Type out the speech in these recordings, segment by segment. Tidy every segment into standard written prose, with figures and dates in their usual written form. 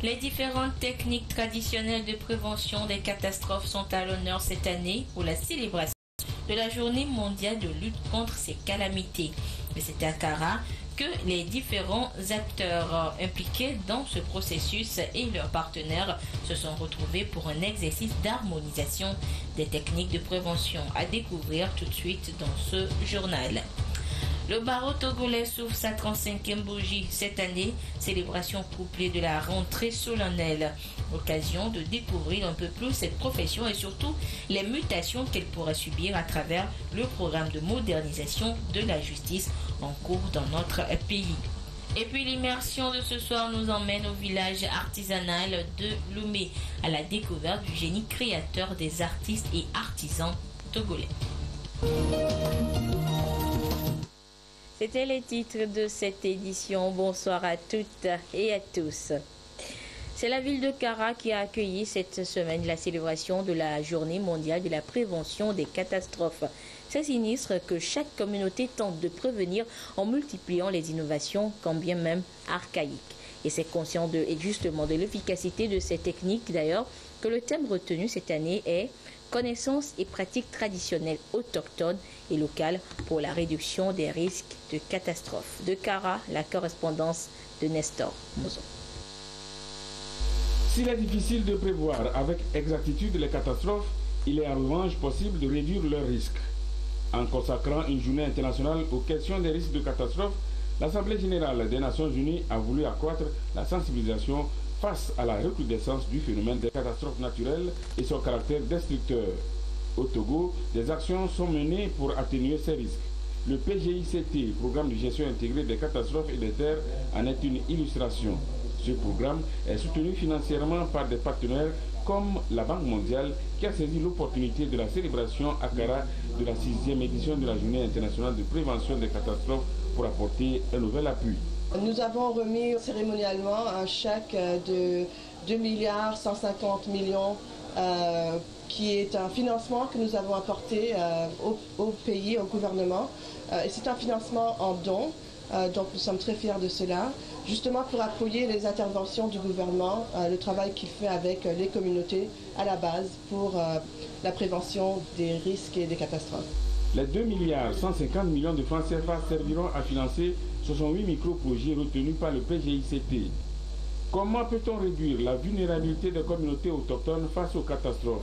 Les différentes techniques traditionnelles de prévention des catastrophes sont à l'honneur cette année pour la célébration de la journée mondiale de lutte contre ces calamités. Mais c'est à Kara que les différents acteurs impliqués dans ce processus et leurs partenaires se sont retrouvés pour un exercice d'harmonisation des techniques de prévention à découvrir tout de suite dans ce journal. Le barreau togolais s'ouvre sa 35e bougie cette année, célébration couplée de la rentrée solennelle. Occasion de découvrir un peu plus cette profession et surtout les mutations qu'elle pourra subir à travers le programme de modernisation de la justice en cours dans notre pays. Et puis l'immersion de ce soir nous emmène au village artisanal de Lomé, à la découverte du génie créateur des artistes et artisans togolais. C'était les titres de cette édition. Bonsoir à toutes et à tous. C'est la ville de Kara qui a accueilli cette semaine la célébration de la journée mondiale de la prévention des catastrophes. Ces sinistres que chaque communauté tente de prévenir en multipliant les innovations, quand bien même archaïques. Et c'est conscient et justement de l'efficacité de ces techniques d'ailleurs que le thème retenu cette année est connaissances et pratiques traditionnelles autochtones et locales pour la réduction des risques de catastrophes. De Kara, la correspondance de Nestor Mozo. S'il est difficile de prévoir avec exactitude les catastrophes, il est en revanche possible de réduire leurs risques. En consacrant une journée internationale aux questions des risques de catastrophes, l'Assemblée générale des Nations unies a voulu accroître la sensibilisation face à la recrudescence du phénomène des catastrophes naturelles et son caractère destructeur. Au Togo, des actions sont menées pour atténuer ces risques. Le PGICT, Programme de gestion intégrée des catastrophes et des terres, en est une illustration. Ce programme est soutenu financièrement par des partenaires comme la Banque mondiale qui a saisi l'opportunité de la célébration à Kara de la 6e édition de la Journée internationale de prévention des catastrophes pour apporter un nouvel appui. Nous avons remis cérémonialement un chèque de 2,150 milliards qui est un financement que nous avons apporté au pays, au gouvernement. Et c'est un financement en dons, donc nous sommes très fiers de cela, justement pour appuyer les interventions du gouvernement, le travail qu'il fait avec les communautés à la base pour la prévention des risques et des catastrophes. Les 2,150 milliards de francs CFA serviront à financer 68 micro-projets retenus par le PGICT. Comment peut-on réduire la vulnérabilité des communautés autochtones face aux catastrophes?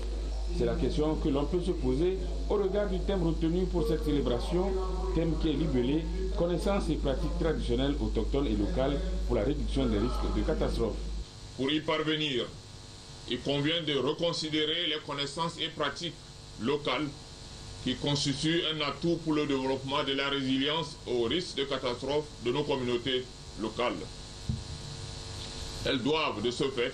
C'est la question que l'on peut se poser au regard du thème retenu pour cette célébration, thème qui est libellé « Connaissances et pratiques traditionnelles autochtones et locales pour la réduction des risques de catastrophes ». Pour y parvenir, il convient de reconsidérer les connaissances et pratiques locales qui constituent un atout pour le développement de la résilience aux risques de catastrophes de nos communautés locales. Elles doivent, de ce fait,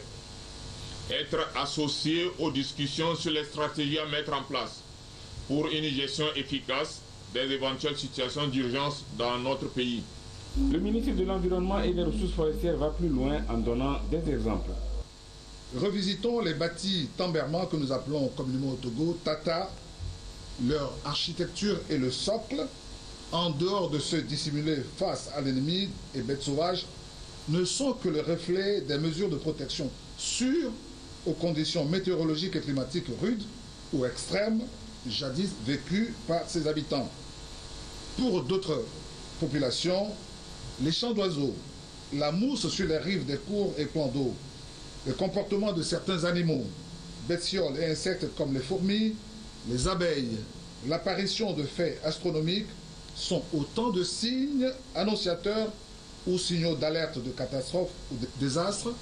être associées aux discussions sur les stratégies à mettre en place pour une gestion efficace des éventuelles situations d'urgence dans notre pays. Le ministre de l'Environnement et des Ressources forestières va plus loin en donnant des exemples. Revisitons les bâtis Tamberman que nous appelons communément au Togo Tata, leur architecture et le socle, en dehors de se dissimuler face à l'ennemi et bêtes sauvages, ne sont que le reflet des mesures de protection sûres aux conditions météorologiques et climatiques rudes ou extrêmes, jadis vécues par ses habitants. Pour d'autres populations, les chants d'oiseaux, la mousse sur les rives des cours et plans d'eau, le comportement de certains animaux, bestioles et insectes comme les fourmis, les abeilles, l'apparition de faits astronomiques sont autant de signes annonciateurs ou signaux d'alerte de catastrophes ou de désastres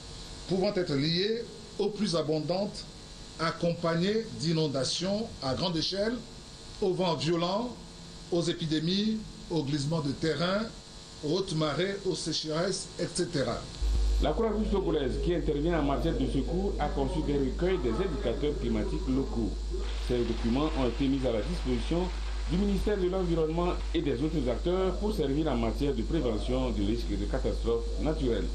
pouvant être liés aux plus abondantes, accompagnées d'inondations à grande échelle, aux vents violents, aux épidémies, aux glissements de terrain, aux hautes marées, aux sécheresses, etc. La Croix-Rouge togolaise, qui intervient en matière de secours, a conçu des recueils des indicateurs climatiques locaux. Ces documents ont été mis à la disposition du ministère de l'Environnement et des autres acteurs pour servir en matière de prévention du risque de catastrophes naturelles.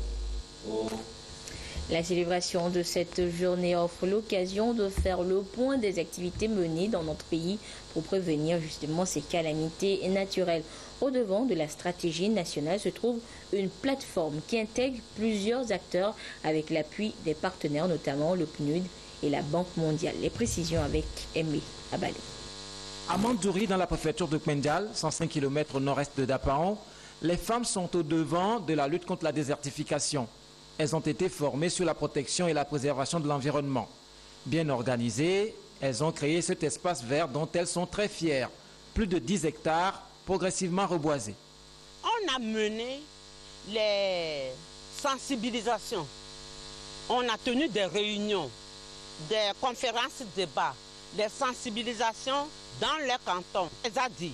La célébration de cette journée offre l'occasion de faire le point des activités menées dans notre pays pour prévenir justement ces calamités naturelles. Au devant de la stratégie nationale se trouve une plateforme qui intègre plusieurs acteurs avec l'appui des partenaires, notamment le PNUD et la Banque mondiale. Les précisions avec Aimé Abalé. À Mandouri, dans la préfecture de Kmendial, 105 km au nord-est de Dapaon, les femmes sont au devant de la lutte contre la désertification. Elles ont été formées sur la protection et la préservation de l'environnement. Bien organisées, elles ont créé cet espace vert dont elles sont très fières. Plus de 10 hectares progressivement reboisés. On a mené les sensibilisations. On a tenu des réunions, des conférences, débats, des sensibilisations dans les cantons. On les a dit,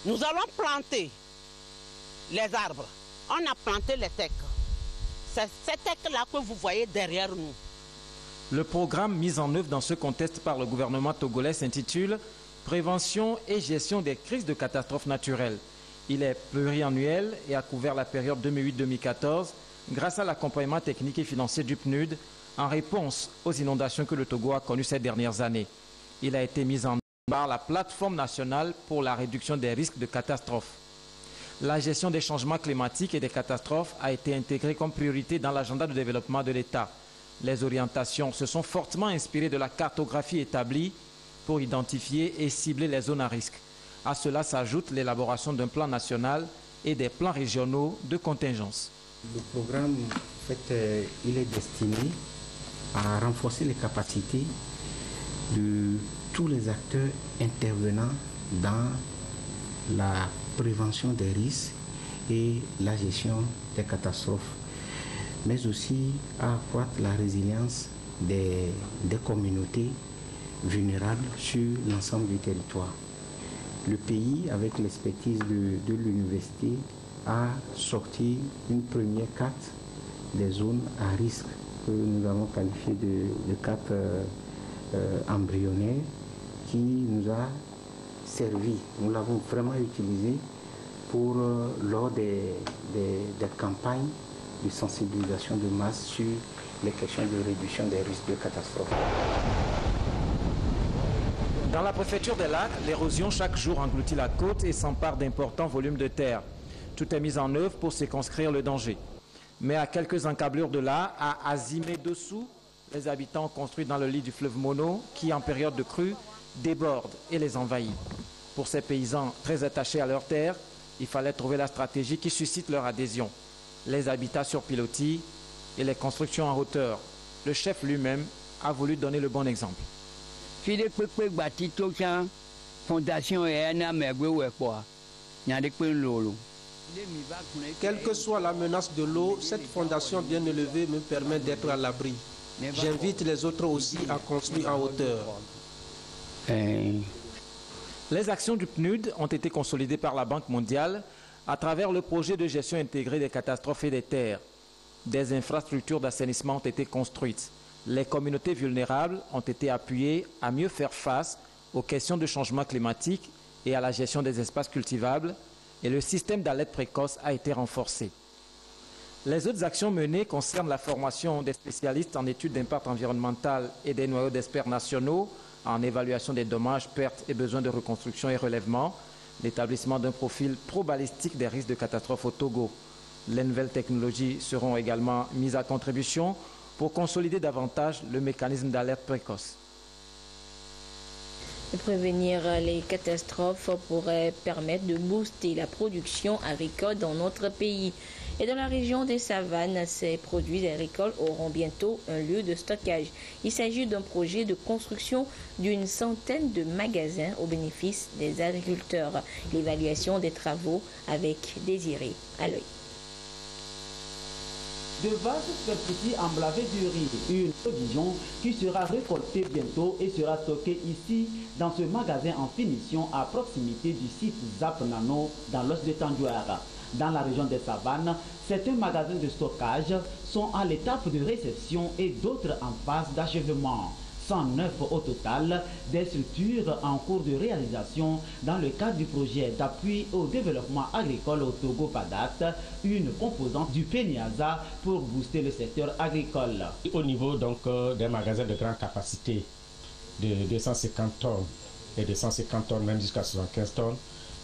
nous allons planter les arbres. On a planté les tecs. C'est ces tecs-là que vous voyez derrière nous. Le programme mis en œuvre dans ce contexte par le gouvernement togolais s'intitule « Prévention et gestion des crises de catastrophes naturelles ». Il est pluriannuel et a couvert la période 2008-2014 grâce à l'accompagnement technique et financier du PNUD en réponse aux inondations que le Togo a connues ces dernières années. Il a été mis en œuvre par la plateforme nationale pour la réduction des risques de catastrophes. La gestion des changements climatiques et des catastrophes a été intégrée comme priorité dans l'agenda de développement de l'État. Les orientations se sont fortement inspirées de la cartographie établie pour identifier et cibler les zones à risque. À cela s'ajoute l'élaboration d'un plan national et des plans régionaux de contingence. Le programme, en fait, il est destiné à renforcer les capacités de tous les acteurs intervenant dans la prévention des risques et la gestion des catastrophes, mais aussi à accroître la résilience des communautés vulnérables sur l'ensemble du territoire. Le pays, avec l'expertise de l'université, a sorti une première carte des zones à risque que nous avons qualifiée de carte embryonnaire qui nous a servi. Nous l'avons vraiment utilisé pour lors des campagnes de sensibilisation de masse sur les questions de réduction des risques de catastrophes. Dans la préfecture des lacs, l'érosion chaque jour engloutit la côte et s'empare d'importants volumes de terre. Tout est mis en œuvre pour circonscrire le danger. Mais à quelques encablures de là, à Azimé-dessous, les habitants ont construit dans le lit du fleuve Mono, qui en période de crue déborde et les envahit. Pour ces paysans très attachés à leur terre, il fallait trouver la stratégie qui suscite leur adhésion. Les habitats sur pilotis et les constructions en hauteur. Le chef lui-même a voulu donner le bon exemple. Quelle que soit la menace de l'eau, cette fondation bien élevée me permet d'être à l'abri. J'invite les autres aussi à construire en hauteur. Les actions du PNUD ont été consolidées par la Banque mondiale à travers le projet de gestion intégrée des catastrophes et des terres. Des infrastructures d'assainissement ont été construites. Les communautés vulnérables ont été appuyées à mieux faire face aux questions de changement climatique et à la gestion des espaces cultivables, et le système d'alerte précoce a été renforcé. Les autres actions menées concernent la formation des spécialistes en études d'impact environnemental et des noyaux d'experts nationaux en évaluation des dommages, pertes et besoins de reconstruction et relèvement, l'établissement d'un profil pro-balistique des risques de catastrophe au Togo. Les nouvelles technologies seront également mises à contribution pour consolider davantage le mécanisme d'alerte précoce. Prévenir les catastrophes pourrait permettre de booster la production agricole dans notre pays. Et dans la région des savanes, ces produits agricoles auront bientôt un lieu de stockage. Il s'agit d'un projet de construction d'une centaine de magasins au bénéfice des agriculteurs. L'évaluation des travaux avec Désiré à l'œil. De vastes superficies emblavées du riz, une provision qui sera récoltée bientôt et sera stockée ici dans ce magasin en finition à proximité du site Zap Nano dans l'os de Tandjouara. Dans la région des savanes, certains magasins de stockage sont à l'étape de réception et d'autres en phase d'achèvement. 109 au total, des structures en cours de réalisation dans le cadre du projet d'appui au développement agricole au Togo Padat, une composante du PENIASA pour booster le secteur agricole. Au niveau donc des magasins de grande capacité de 250 tonnes et de 150 tonnes même jusqu'à 75 tonnes,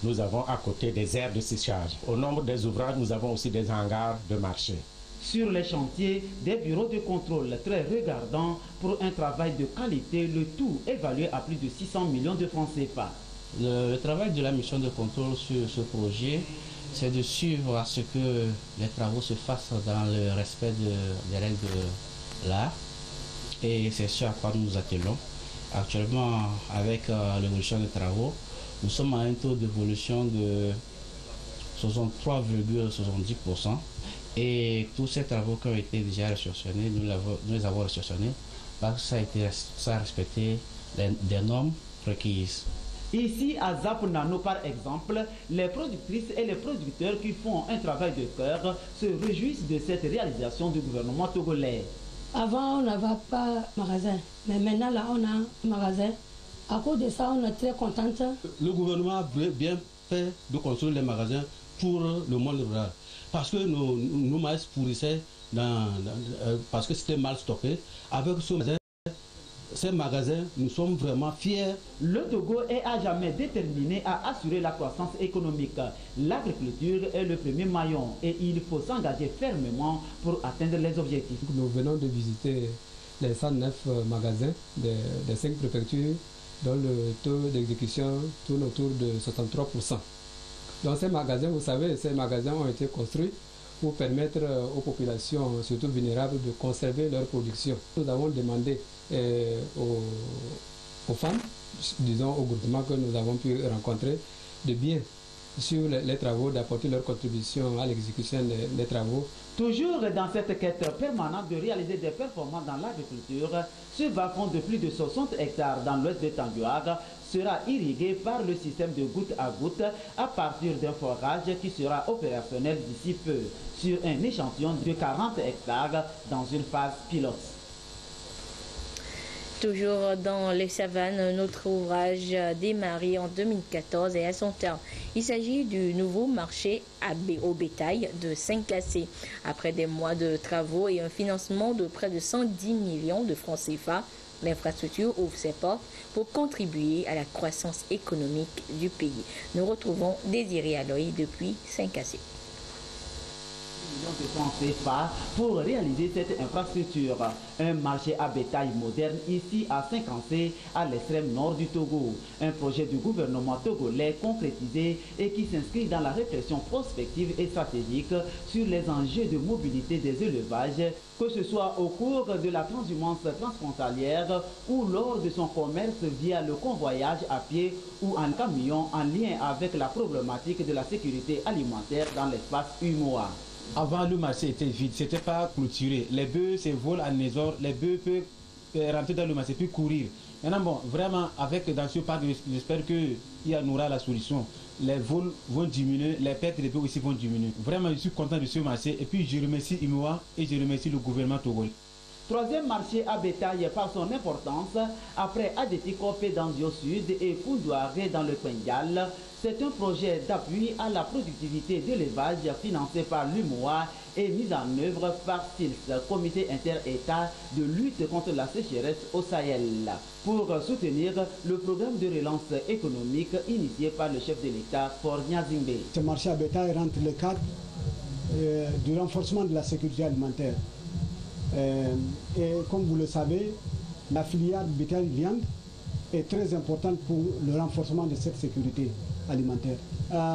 nous avons à côté des aires de séchage. Au nombre des ouvrages, nous avons aussi des hangars de marché. Sur les chantiers, des bureaux de contrôle très regardants pour un travail de qualité, le tout évalué à plus de 600 millions de francs CFA. Le travail de la mission de contrôle sur ce projet, c'est de suivre à ce que les travaux se fassent dans le respect des règles de l'art. Et c'est ce à quoi nous nous attelons. Actuellement, avec l'évolution des travaux, nous sommes à un taux d'évolution de 63,70%. Et tous ces travaux qui ont été déjà réceptionnés, nous les avons réceptionnés parce que ça a respecté des normes requises. Ici, à Zapunano, par exemple, les productrices et les producteurs qui font un travail de cœur se réjouissent de cette réalisation du gouvernement togolais. Avant, on n'avait pas de magasin, mais maintenant, là, on a un magasin. À cause de ça, on est très contente. Le gouvernement a bien fait de construire les magasins pour le monde rural. Parce que nos maïs pourrissaient parce que c'était mal stocké. Avec ces magasins, nous sommes vraiment fiers. Le Togo est à jamais déterminé à assurer la croissance économique. L'agriculture est le premier maillon et il faut s'engager fermement pour atteindre les objectifs. Nous venons de visiter les 109 magasins des 5 préfectures dont le taux d'exécution tourne autour de 63%. Dans ces magasins, vous savez, ces magasins ont été construits pour permettre aux populations, surtout vulnérables, de conserver leur production. Nous avons demandé aux femmes, disons aux groupements que nous avons pu rencontrer, de bien sur les travaux, d'apporter leur contribution à l'exécution des travaux. Toujours dans cette quête permanente de réaliser des performances dans l'agriculture, ce bas-fond de plus de 60 hectares dans l'ouest de Tanguag sera irrigué par le système de goutte à goutte à partir d'un forage qui sera opérationnel d'ici peu sur un échantillon de 40 hectares dans une phase pilote. Toujours dans les savanes, notre ouvrage démarré en 2014 est à son terme. Il s'agit du nouveau marché au bétail de Saint-Cassé. Après des mois de travaux et un financement de près de 110 millions de francs CFA, l'infrastructure ouvre ses portes pour contribuer à la croissance économique du pays. Nous retrouvons Désiré Aloy depuis Saint-Cassé. De francs CFA pour réaliser cette infrastructure. Un marché à bétail moderne ici à Saint-Cassé, à l'extrême nord du Togo. Un projet du gouvernement togolais concrétisé et qui s'inscrit dans la réflexion prospective et stratégique sur les enjeux de mobilité des élevages, que ce soit au cours de la transhumance transfrontalière ou lors de son commerce via le convoyage à pied ou en camion en lien avec la problématique de la sécurité alimentaire dans l'espace UMOA. Avant, le marché était vide, c'était pas clôturé. Les bœufs se volent à Nésor, les bœufs peuvent rentrer dans le marché, puis courir. Maintenant, bon, vraiment, dans ce parc, j'espère qu'il y aura la solution. Les vols vont diminuer, les pertes de bœufs aussi vont diminuer. Vraiment, je suis content de ce marché. Et puis, je remercie IMOA et je remercie le gouvernement togolais. Troisième marché à bétail par son importance, après Adetikope dans le sud et Koundouaré dans le Pengal, c'est un projet d'appui à la productivité d'élevage financé par l'UMOA et mis en œuvre par SILS, Comité inter-État de lutte contre la sécheresse au Sahel, pour soutenir le programme de relance économique initié par le chef de l'État, Faure Gnassingbé. Ce marché à bétail rentre le cadre du renforcement de la sécurité alimentaire. Et comme vous le savez, la filière bétail-viande est très importante pour le renforcement de cette sécurité alimentaire.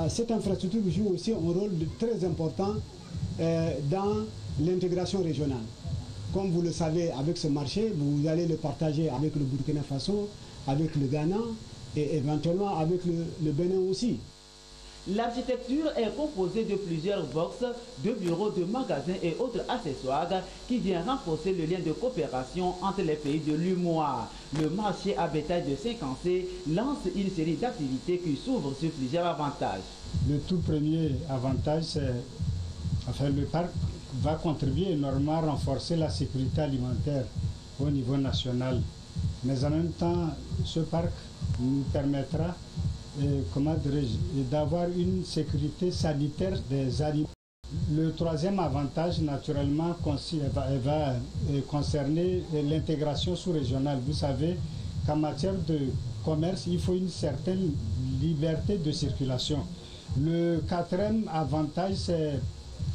Cette infrastructure joue aussi un rôle très important dans l'intégration régionale. Comme vous le savez, avec ce marché, vous allez le partager avec le Burkina Faso, avec le Ghana et éventuellement avec le Bénin aussi. L'architecture est composée de plusieurs boxes, de bureaux, de magasins et autres accessoires qui viennent renforcer le lien de coopération entre les pays de l'UMOA. Le marché à bétail de Saint-Cassé lance une série d'activités qui s'ouvrent sur plusieurs avantages. Le tout premier avantage, c'est le parc va contribuer énormément à renforcer la sécurité alimentaire au niveau national. Mais en même temps, ce parc nous permettra d'avoir une sécurité sanitaire des aliments. Le troisième avantage, naturellement, va concerner l'intégration sous-régionale. Vous savez qu'en matière de commerce, il faut une certaine liberté de circulation. Le quatrième avantage, c'est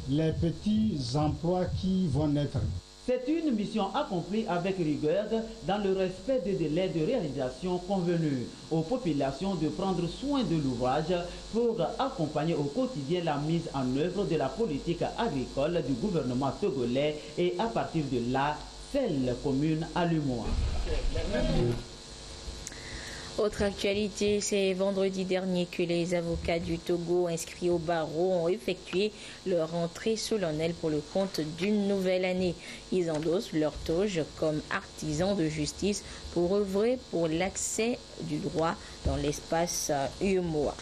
les petits emplois qui vont naître. C'est une mission accomplie avec rigueur dans le respect des délais de réalisation convenus. Aux populations de prendre soin de l'ouvrage pour accompagner au quotidien la mise en œuvre de la politique agricole du gouvernement togolais et à partir de là, celle commune à l'UMOA. Autre actualité, c'est vendredi dernier que les avocats du Togo inscrits au barreau ont effectué leur entrée solennelle pour le compte d'une nouvelle année. Ils endossent leur toge comme artisans de justice pour œuvrer pour l'accès du droit dans l'espace UMOA.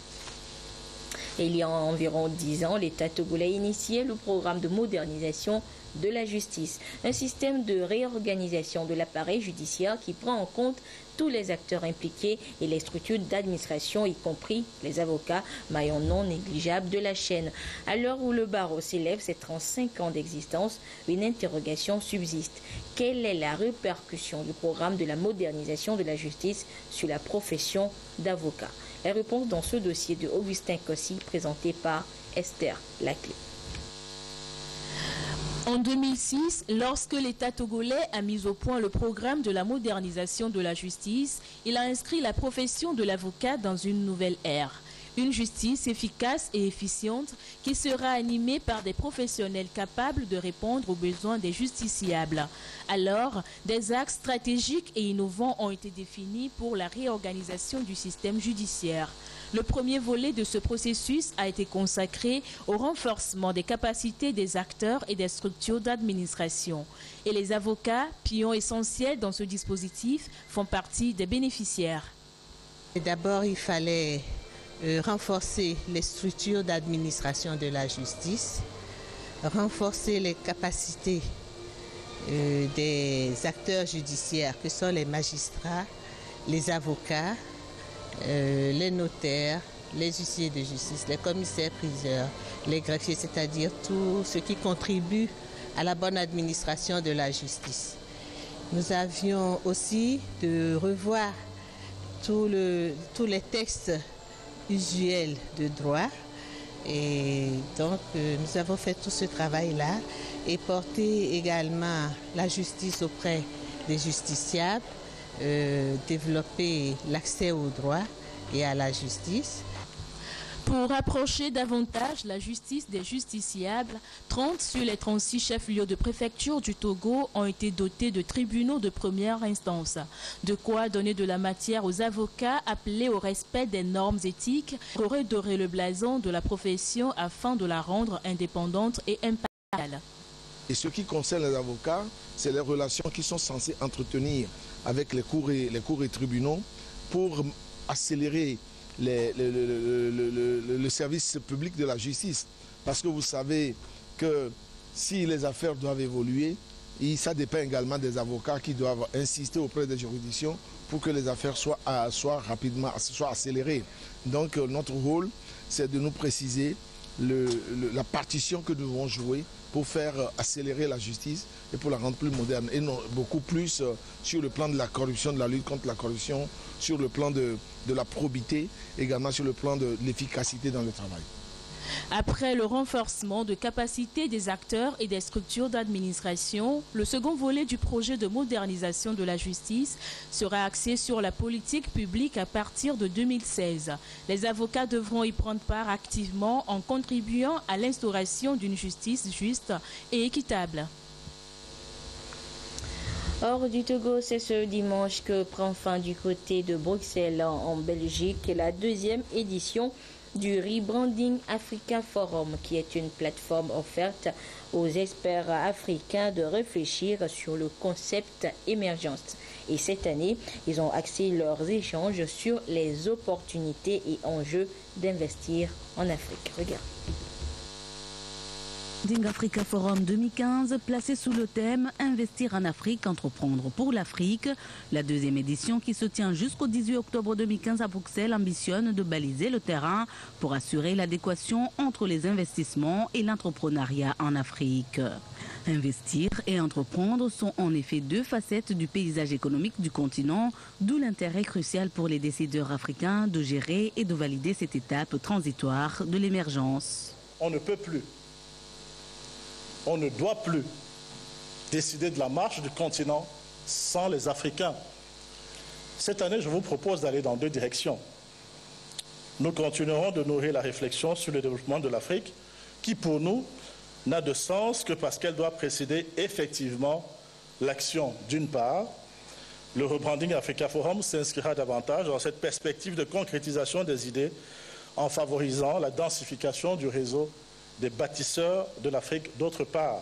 Il y a environ 10 ans, l'État togolais initiait le programme de modernisation de la justice, un système de réorganisation de l'appareil judiciaire qui prend en compte tous les acteurs impliqués et les structures d'administration, y compris les avocats, maillon non négligeable de la chaîne. À l'heure où le barreau s'élève ses 35 ans d'existence, une interrogation subsiste. Quelle est la répercussion du programme de la modernisation de la justice sur la profession d'avocat? La réponse dans ce dossier de Augustin Kossi, présenté par Esther Laclé. En 2006, lorsque l'État togolais a mis au point le programme de la modernisation de la justice, il a inscrit la profession de l'avocat dans une nouvelle ère. Une justice efficace et efficiente qui sera animée par des professionnels capables de répondre aux besoins des justiciables. Alors, des axes stratégiques et innovants ont été définis pour la réorganisation du système judiciaire. Le premier volet de ce processus a été consacré au renforcement des capacités des acteurs et des structures d'administration. Et les avocats, pions essentiels dans ce dispositif, font partie des bénéficiaires. D'abord, il fallait renforcer les structures d'administration de la justice, renforcer les capacités des acteurs judiciaires que sont les magistrats, les avocats, les notaires, les huissiers de justice, les commissaires-priseurs, les greffiers, c'est-à-dire tout ce qui contribue à la bonne administration de la justice. Nous avions aussi de revoir tous les textes usuels de droit et donc nous avons fait tout ce travail-là et porté également la justice auprès des justiciables, développer l'accès au droit et à la justice. Pour rapprocher davantage la justice des justiciables, 30 sur les 36 chefs-lieux de préfecture du Togo ont été dotés de tribunaux de première instance. De quoi donner de la matière aux avocats appelés au respect des normes éthiques, redorer le blason de la profession afin de la rendre indépendante et impartiale. Et ce qui concerne les avocats, c'est les relations qui sont censées entretenir avec les cours et tribunaux pour accélérer le service public de la justice. Parce que vous savez que si les affaires doivent évoluer, ça dépend également des avocats qui doivent insister auprès des juridictions pour que les affaires soient accélérées. Donc notre rôle, c'est de nous préciser la partition que nous devons jouer pour faire accélérer la justice et pour la rendre plus moderne. Et non, beaucoup plus sur le plan de la corruption, de la lutte contre la corruption, sur le plan de la probité, également sur le plan de l'efficacité dans le travail. Après le renforcement de capacités des acteurs et des structures d'administration, le second volet du projet de modernisation de la justice sera axé sur la politique publique à partir de 2016. Les avocats devront y prendre part activement en contribuant à l'instauration d'une justice juste et équitable. Hors du Togo, c'est ce dimanche que prend fin du côté de Bruxelles en Belgique la deuxième édition du Rebranding Africa Forum, qui est une plateforme offerte aux experts africains de réfléchir sur le concept émergence. Et cette année, ils ont axé leurs échanges sur les opportunités et enjeux d'investir en Afrique. Regarde. Ding Africa Forum 2015, placé sous le thème « Investir en Afrique, entreprendre pour l'Afrique ». La deuxième édition, qui se tient jusqu'au 18 octobre 2015 à Bruxelles, ambitionne de baliser le terrain pour assurer l'adéquation entre les investissements et l'entrepreneuriat en Afrique. Investir et entreprendre sont en effet deux facettes du paysage économique du continent, d'où l'intérêt crucial pour les décideurs africains de gérer et de valider cette étape transitoire de l'émergence. On ne peut plus. On ne doit plus décider de la marche du continent sans les Africains. Cette année, je vous propose d'aller dans deux directions. Nous continuerons de nourrir la réflexion sur le développement de l'Afrique, qui pour nous n'a de sens que parce qu'elle doit précéder effectivement l'action. D'une part, le rebranding Africa Forum s'inscrira davantage dans cette perspective de concrétisation des idées en favorisant la densification du réseau des bâtisseurs de l'Afrique d'autre part.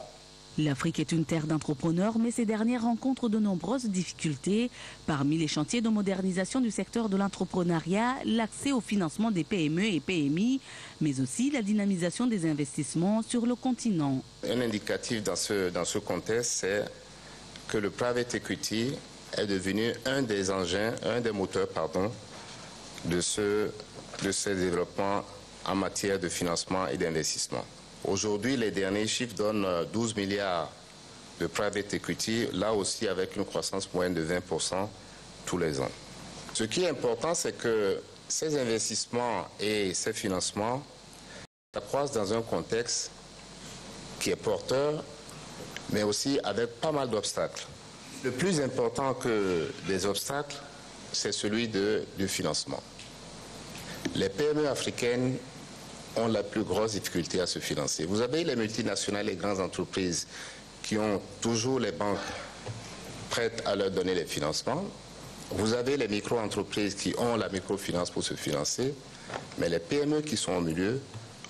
L'Afrique est une terre d'entrepreneurs, mais ces dernières rencontrent de nombreuses difficultés. Parmi les chantiers de modernisation du secteur de l'entrepreneuriat, l'accès au financement des PME et PMI, mais aussi la dynamisation des investissements sur le continent. Un indicatif dans ce contexte, c'est que le private equity est devenu un des engins, un des moteurs, de ce développement en matière de financement et d'investissement. Aujourd'hui, les derniers chiffres donnent 12 milliards de private equity, là aussi avec une croissance moyenne de 20% tous les ans. Ce qui est important, c'est que ces investissements et ces financements s'accroissent dans un contexte qui est porteur, mais aussi avec pas mal d'obstacles. Le plus important que des obstacles, c'est celui du financement. Les PME africaines ont la plus grosse difficulté à se financer. Vous avez les multinationales, les grandes entreprises qui ont toujours les banques prêtes à leur donner les financements. Vous avez les micro-entreprises qui ont la microfinance pour se financer, mais les PME qui sont au milieu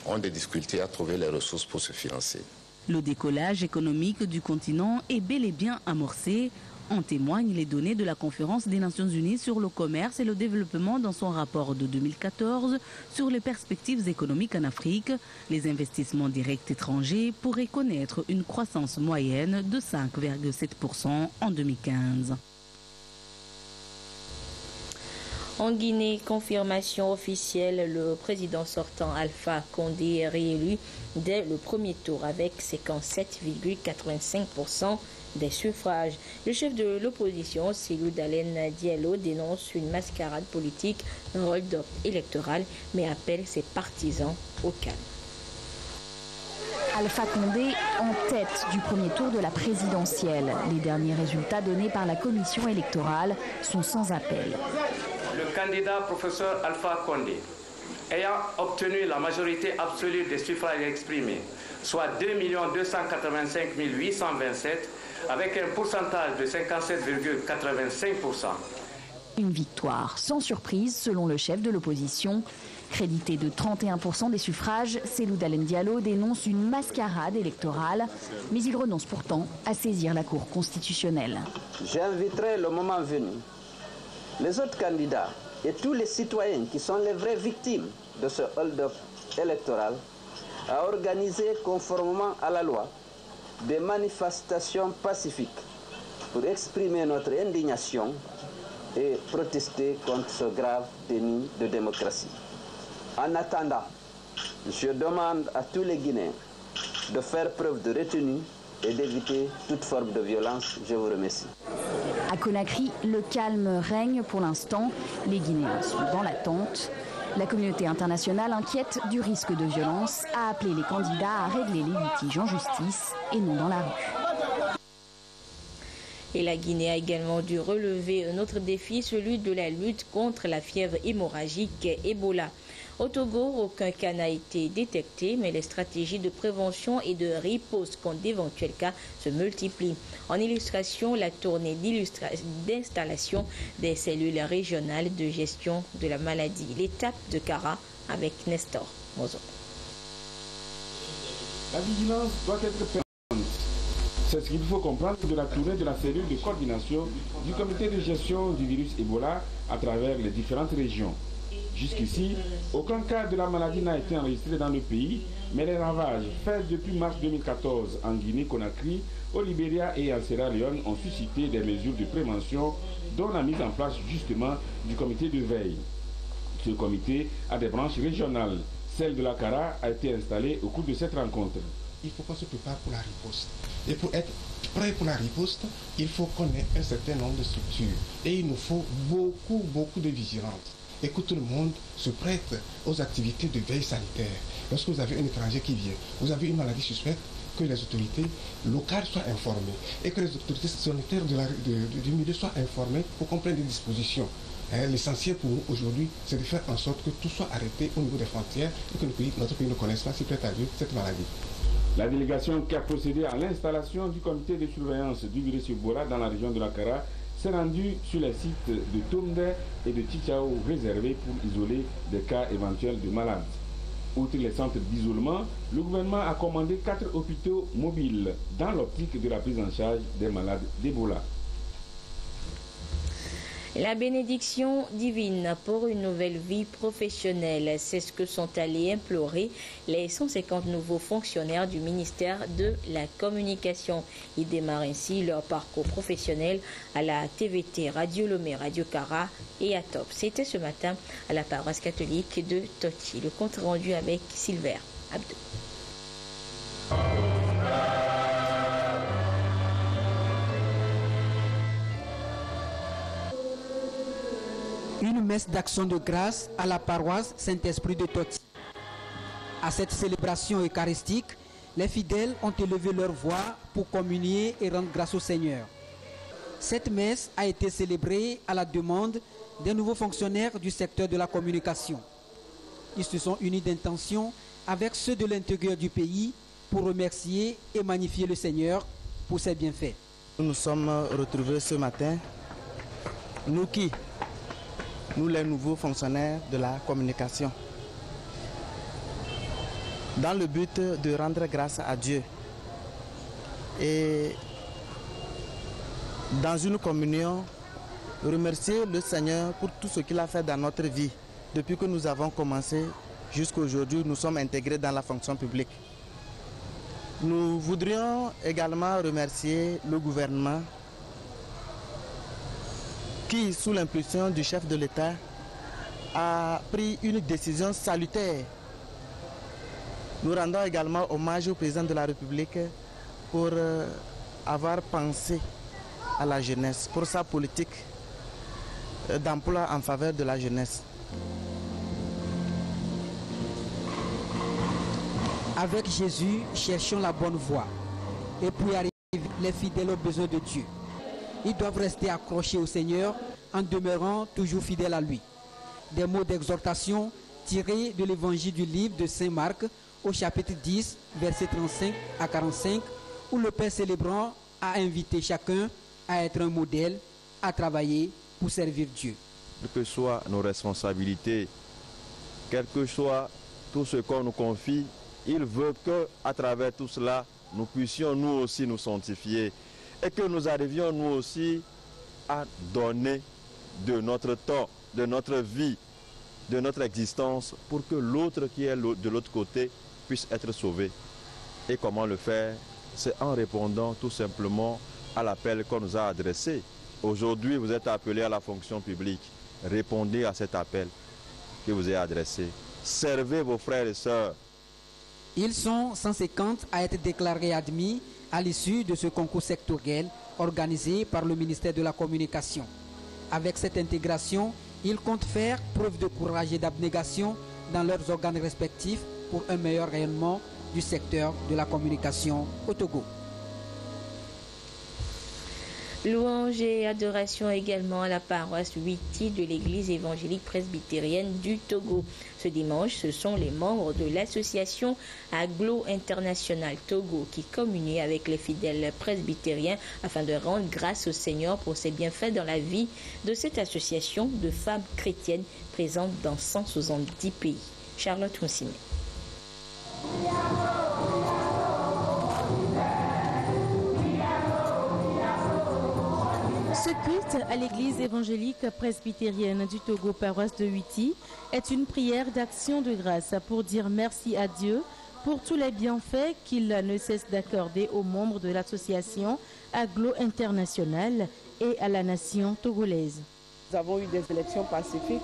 ont des difficultés à trouver les ressources pour se financer. Le décollage économique du continent est bel et bien amorcé. En témoignent les données de la Conférence des Nations Unies sur le commerce et le développement dans son rapport de 2014 sur les perspectives économiques en Afrique. Les investissements directs étrangers pourraient connaître une croissance moyenne de 5,7% en 2015. En Guinée, confirmation officielle, le président sortant Alpha Condé est réélu dès le premier tour avec 57,85% des suffrages. Le chef de l'opposition, Cellou Dalein Diallo, dénonce une mascarade politique, un hold-up électoral, mais appelle ses partisans au calme. Alpha Condé en tête du premier tour de la présidentielle. Les derniers résultats donnés par la commission électorale sont sans appel. Le candidat professeur Alpha Condé, ayant obtenu la majorité absolue des suffrages exprimés, soit 2 285 827, avec un pourcentage de 57,85%. Une victoire sans surprise selon le chef de l'opposition. Crédité de 31% des suffrages, Cellou Dalein Diallo dénonce une mascarade électorale, mais il renonce pourtant à saisir la Cour constitutionnelle. J'inviterai le moment venu les autres candidats et tous les citoyens qui sont les vraies victimes de ce hold-up électoral à organiser conformément à la loi des manifestations pacifiques pour exprimer notre indignation et protester contre ce grave déni de démocratie. En attendant, je demande à tous les Guinéens de faire preuve de retenue et d'éviter toute forme de violence. Je vous remercie. À Conakry, le calme règne pour l'instant. Les Guinéens sont dans l'attente. La communauté internationale, inquiète du risque de violence, a appelé les candidats à régler les litiges en justice et non dans la rue. Et la Guinée a également dû relever un autre défi, celui de la lutte contre la fièvre hémorragique Ebola. Au Togo, aucun cas n'a été détecté, mais les stratégies de prévention et de riposte contre d'éventuels cas se multiplient. En illustration, la tournée d'installation des cellules régionales de gestion de la maladie. L'étape de Kara avec Nestor Mozo. La vigilance doit être permanente. C'est ce qu'il faut comprendre de la tournée de la cellule de coordination du comité de gestion du virus Ebola à travers les différentes régions. Jusqu'ici, aucun cas de la maladie n'a été enregistré dans le pays, Mais les ravages faits depuis mars 2014 en Guinée-Conakry, au Libéria et en Sierra Leone ont suscité des mesures de prévention, dont la mise en place justement du comité de veille. Ce comité a des branches régionales. Celle de la CARA a été installée au cours de cette rencontre. Il faut qu'on se prépare pour la riposte. Et pour être prêt pour la riposte, il faut qu'on ait un certain nombre de structures. Et il nous faut beaucoup de vigilance. Et que tout le monde se prête aux activités de veille sanitaire. Lorsque vous avez un étranger qui vient, vous avez une maladie suspecte, que les autorités locales soient informées et que les autorités sanitaires du milieu soient informées pour qu'on prenne des dispositions. L'essentiel pour nous aujourd'hui, c'est de faire en sorte que tout soit arrêté au niveau des frontières et que notre pays ne connaisse pas, si prête à Dieu, cette maladie. La délégation qui a procédé à l'installation du comité de surveillance du virus Ebola dans la région de la CARA s'est rendue sur les sites de Toumde et de Tchitchao réservés pour isoler des cas éventuels de malades. Outre les centres d'isolement, le gouvernement a commandé 4 hôpitaux mobiles dans l'optique de la prise en charge des malades d'Ebola. La bénédiction divine pour une nouvelle vie professionnelle, c'est ce que sont allés implorer les 150 nouveaux fonctionnaires du ministère de la Communication. Ils démarrent ainsi leur parcours professionnel à la TVT, Radio Lomé, Radio Cara et à Top. C'était ce matin à la paroisse catholique de Toti. Le compte rendu avec Silver Abdou. Une messe d'action de grâce à la paroisse Saint-Esprit de Toti. À cette célébration eucharistique, les fidèles ont élevé leur voix pour communier et rendre grâce au Seigneur. Cette messe a été célébrée à la demande des nouveaux fonctionnaires du secteur de la communication. Ils se sont unis d'intention avec ceux de l'intérieur du pays pour remercier et magnifier le Seigneur pour ses bienfaits. Nous nous sommes retrouvés ce matin, nous les nouveaux fonctionnaires de la communication, dans le but de rendre grâce à Dieu et dans une communion, remercier le Seigneur pour tout ce qu'il a fait dans notre vie. Depuis que nous avons commencé jusqu'à aujourd'hui, nous sommes intégrés dans la fonction publique. Nous voudrions également remercier le gouvernement qui, sous l'impulsion du chef de l'État, a pris une décision salutaire. Nous rendons également hommage au président de la République pour avoir pensé à la jeunesse, pour sa politique d'emploi en faveur de la jeunesse. Avec Jésus, cherchons la bonne voie. Et pour y arriver, les fidèles ont besoin de Dieu. Ils doivent rester accrochés au Seigneur en demeurant toujours fidèles à lui. Des mots d'exhortation tirés de l'évangile du livre de Saint Marc au chapitre 10, versets 35 à 45, où le Père célébrant a invité chacun à être un modèle, à travailler pour servir Dieu. Quelles que soient nos responsabilités, quel que soit tout ce qu'on nous confie, il veut qu'à travers tout cela, nous puissions nous aussi nous sanctifier et que nous arrivions nous aussi à donner de notre temps, de notre vie, de notre existence pour que l'autre qui est de l'autre côté puisse être sauvé. Et comment le faire? C'est en répondant tout simplement à l'appel qu'on nous a adressé. Aujourd'hui, vous êtes appelés à la fonction publique. Répondez à cet appel que vous est adressé. Servez vos frères et sœurs. Ils sont 150 à être déclarés admis à l'issue de ce concours sectoriel organisé par le ministère de la Communication. Avec cette intégration, ils comptent faire preuve de courage et d'abnégation dans leurs organes respectifs pour un meilleur rayonnement du secteur de la communication au Togo. Louange et adoration également à la paroisse Witi de l'église évangélique presbytérienne du Togo. Ce dimanche, ce sont les membres de l'association Aglo International Togo qui communient avec les fidèles presbytériens afin de rendre grâce au Seigneur pour ses bienfaits dans la vie de cette association de femmes chrétiennes présentes dans 170 pays. Charlotte Moussime. Ce culte à l'église évangélique presbytérienne du Togo, paroisse de Witi, est une prière d'action de grâce pour dire merci à Dieu pour tous les bienfaits qu'il ne cesse d'accorder aux membres de l'association Aglo International et à la nation togolaise. Nous avons eu des élections pacifiques.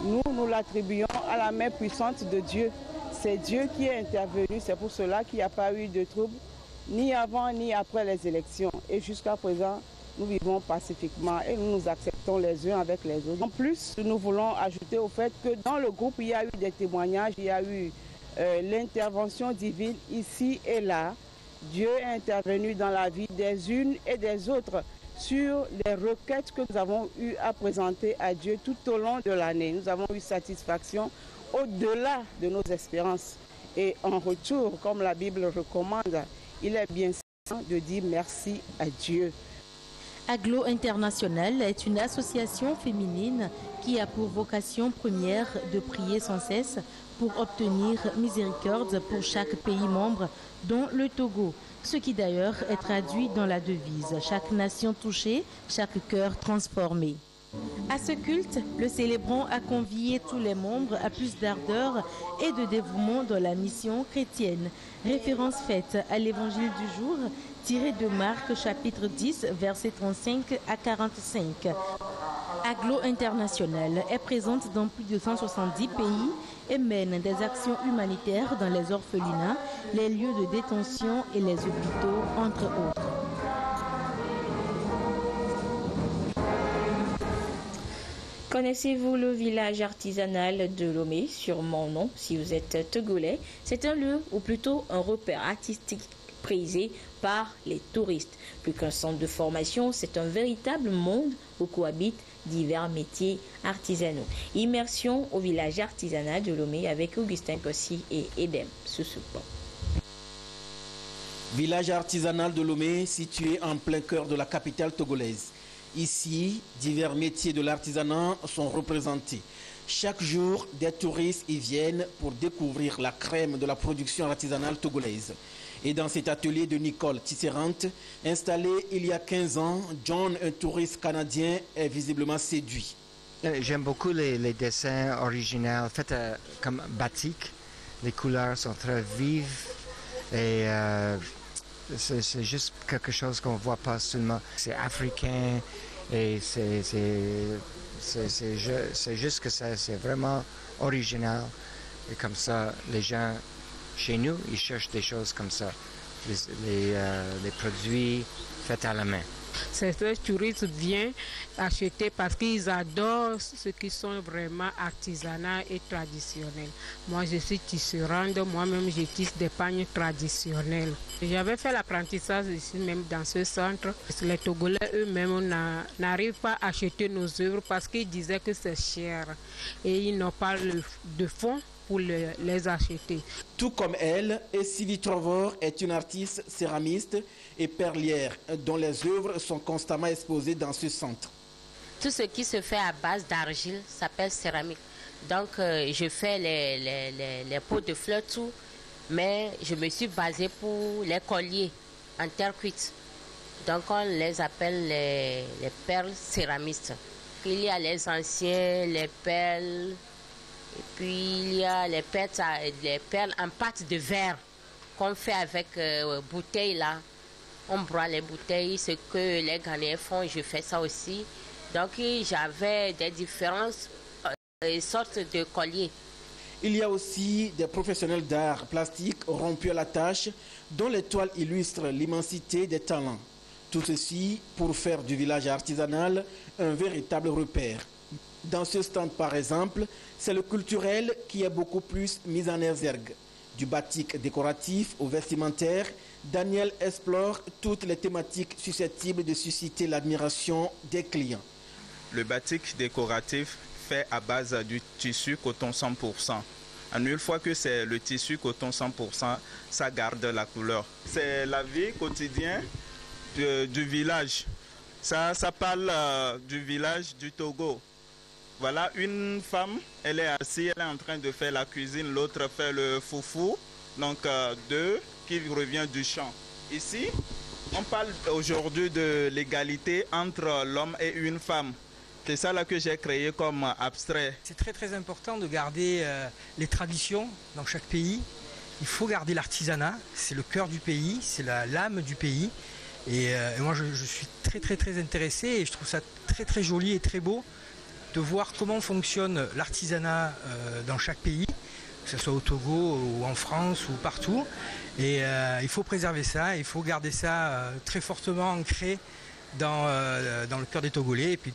Nous l'attribuons à la main puissante de Dieu. C'est Dieu qui est intervenu, c'est pour cela qu'il n'y a pas eu de troubles, ni avant ni après les élections. Et jusqu'à présent, nous vivons pacifiquement et nous nous acceptons les uns avec les autres. En plus, nous voulons ajouter au fait que dans le groupe, il y a eu des témoignages, il y a eu l'intervention divine ici et là. Dieu est intervenu dans la vie des unes et des autres sur les requêtes que nous avons eu à présenter à Dieu tout au long de l'année. Nous avons eu satisfaction au-delà de nos espérances. Et en retour, comme la Bible recommande, il est bien sain de dire merci à Dieu. Aglo International est une association féminine qui a pour vocation première de prier sans cesse pour obtenir miséricorde pour chaque pays membre, dont le Togo. Ce qui d'ailleurs est traduit dans la devise « Chaque nation touchée, chaque cœur transformé ». À ce culte, le célébrant a convié tous les membres à plus d'ardeur et de dévouement dans la mission chrétienne. Référence faite à l'évangile du jour, tiré de Marc chapitre 10, versets 35 à 45. Aglo International est présente dans plus de 170 pays et mène des actions humanitaires dans les orphelinats, les lieux de détention et les hôpitaux, entre autres. Connaissez-vous le village artisanal de Lomé, sûrement non si vous êtes togolais. C'est un lieu ou plutôt un repère artistique prisé par les touristes. Plus qu'un centre de formation, c'est un véritable monde où cohabitent divers métiers artisanaux. Immersion au village artisanal de Lomé avec Augustin Kossi et Edem Soussoupo. Village artisanal de Lomé, situé en plein cœur de la capitale togolaise. Ici, divers métiers de l'artisanat sont représentés. Chaque jour, des touristes y viennent pour découvrir la crème de la production artisanale togolaise. Et dans cet atelier de Nicole Tisserante, installé il y a 15 ans, John, un touriste canadien, est visiblement séduit. J'aime beaucoup les dessins originaux, faits comme batik. Les couleurs sont très vives et c'est juste quelque chose qu'on ne voit pas seulement. C'est africain et c'est juste que c'est vraiment original. Et comme ça, les gens chez nous, ils cherchent des choses comme ça, les produits faits à la main. Certains touristes viennent acheter parce qu'ils adorent ce qui sont vraiment artisanaux et traditionnels. Moi, je suis tisserande, moi-même, je tisse des pagnes traditionnels. J'avais fait l'apprentissage ici, même dans ce centre. Les Togolais eux-mêmes n'arrivent pas à acheter nos œuvres parce qu'ils disaient que c'est cher et ils n'ont pas de fonds pour les acheter. Tout comme elle, Sylvie Trovor est une artiste céramiste et perlière dont les œuvres sont constamment exposées dans ce centre. Tout ce qui se fait à base d'argile s'appelle céramique. Donc je fais les pots de fleurs, tout, mais je me suis basée pour les colliers en terre cuite. Donc on les appelle les perles céramistes. Il y a les anciens, les perles. Et puis il y a les perles en pâte de verre qu'on fait avec bouteilles là. On broie les bouteilles, ce que les Ghanéens font, je fais ça aussi. Donc j'avais des différentes sortes de colliers. Il y a aussi des professionnels d'art plastique rompus à la tâche dont les toiles illustrent l'immensité des talents. Tout ceci pour faire du village artisanal un véritable repère. Dans ce stand, par exemple, c'est le culturel qui est beaucoup plus mis en exergue. Du batik décoratif au vestimentaire, Daniel explore toutes les thématiques susceptibles de susciter l'admiration des clients. Le batik décoratif fait à base du tissu coton 100%. Une fois que c'est le tissu coton 100%, ça garde la couleur. C'est la vie quotidienne du village. Ça parle du village du Togo. Voilà, une femme, elle est assise, elle est en train de faire la cuisine, l'autre fait le foufou, donc deux qui revient du champ. Ici, on parle aujourd'hui de l'égalité entre l'homme et une femme. C'est ça là que j'ai créé comme abstrait. C'est très important de garder les traditions dans chaque pays il faut garder l'artisanat, c'est le cœur du pays, c'est l'âme du pays. Et moi je suis très intéressé et je trouve ça très joli et très beau de voir comment fonctionne l'artisanat dans chaque pays, que ce soit au Togo ou en France ou partout. Et il faut préserver ça, il faut garder ça très fortement ancré dans le cœur des Togolais. Et puis...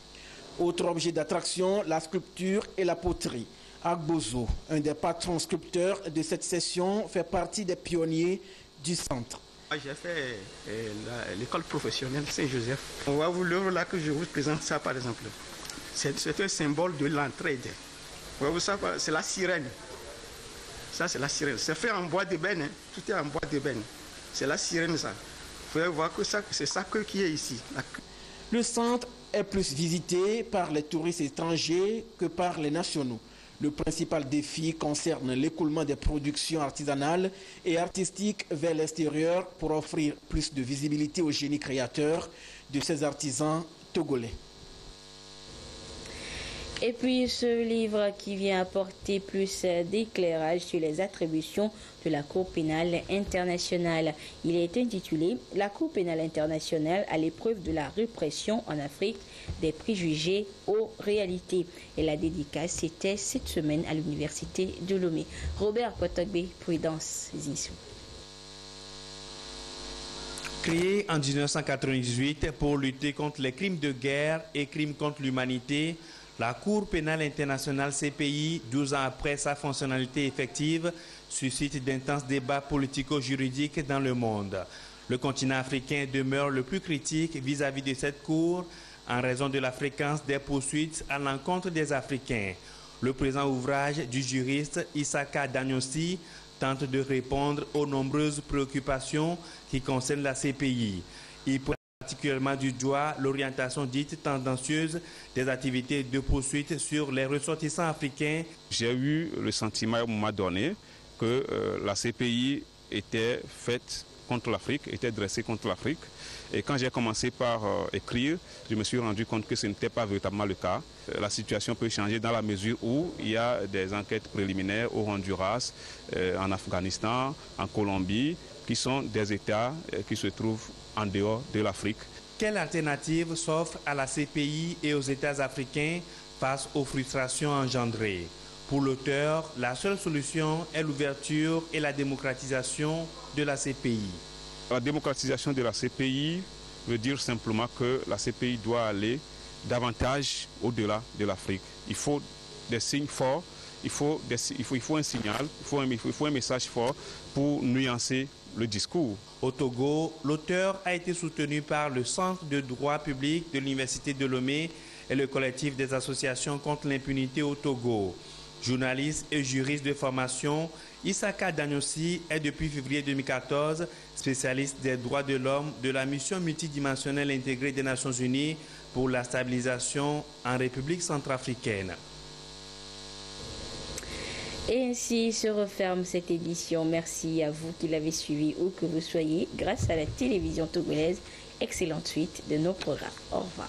Autre objet d'attraction, la sculpture et la poterie. Agbozo, un des patrons sculpteurs de cette session, fait partie des pionniers du centre. J'ai fait l'école professionnelle Saint-Joseph. On va vous l'œuvre là que je vous présente ça par exemple. C'est un symbole de l'entraide. C'est la sirène. Ça c'est la sirène. C'est fait en bois d'ébène. Hein. Tout est en bois d'ébène. C'est la sirène ça. Vous pouvez voir que c'est ça qui est ici. Le centre est plus visité par les touristes étrangers que par les nationaux. Le principal défi concerne l'écoulement des productions artisanales et artistiques vers l'extérieur pour offrir plus de visibilité au génie créateur de ces artisans togolais. Et puis ce livre qui vient apporter plus d'éclairage sur les attributions de la Cour pénale internationale. Il est intitulé « La Cour pénale internationale à l'épreuve de la répression en Afrique, des préjugés aux réalités ». Et la dédicace, c'était cette semaine à l'Université de Lomé. Robert Kotogbe, Prudence Zissou. Créé en 1998 pour lutter contre les crimes de guerre et crimes contre l'humanité, la Cour pénale internationale CPI, 12 ans après sa fonctionnalité effective, suscite d'intenses débats politico-juridiques dans le monde. Le continent africain demeure le plus critique vis-à-vis de cette Cour en raison de la fréquence des poursuites à l'encontre des Africains. Le présent ouvrage du juriste Isaka Danyossi tente de répondre aux nombreuses préoccupations qui concernent la CPI. Il pointe particulièrement du doigt l'orientation dite tendancieuse des activités de poursuite sur les ressortissants africains. J'ai eu le sentiment à un moment donné que la CPI était faite contre l'Afrique, était dressée contre l'Afrique. Et quand j'ai commencé par écrire, je me suis rendu compte que ce n'était pas véritablement le cas. La situation peut changer dans la mesure où il y a des enquêtes préliminaires au Honduras, en Afghanistan, en Colombie, qui sont des États qui se trouvent en dehors de l'Afrique. Quelle alternative s'offre à la CPI et aux États africains face aux frustrations engendrées? Pour l'auteur, la seule solution est l'ouverture et la démocratisation de la CPI. La démocratisation de la CPI veut dire simplement que la CPI doit aller davantage au-delà de l'Afrique. Il faut des signes forts, il faut un signal, il faut un message fort pour nuancer le discours. Au Togo, l'auteur a été soutenu par le Centre de droit public de l'Université de Lomé et le collectif des associations contre l'impunité au Togo. Journaliste et juriste de formation, Isaka Danyossi est depuis février 2014 spécialiste des droits de l'homme de la mission multidimensionnelle intégrée des Nations Unies pour la stabilisation en République centrafricaine. Et ainsi se referme cette édition. Merci à vous qui l'avez suivi où que vous soyez grâce à la télévision togolaise. Excellente suite de nos programmes. Au revoir.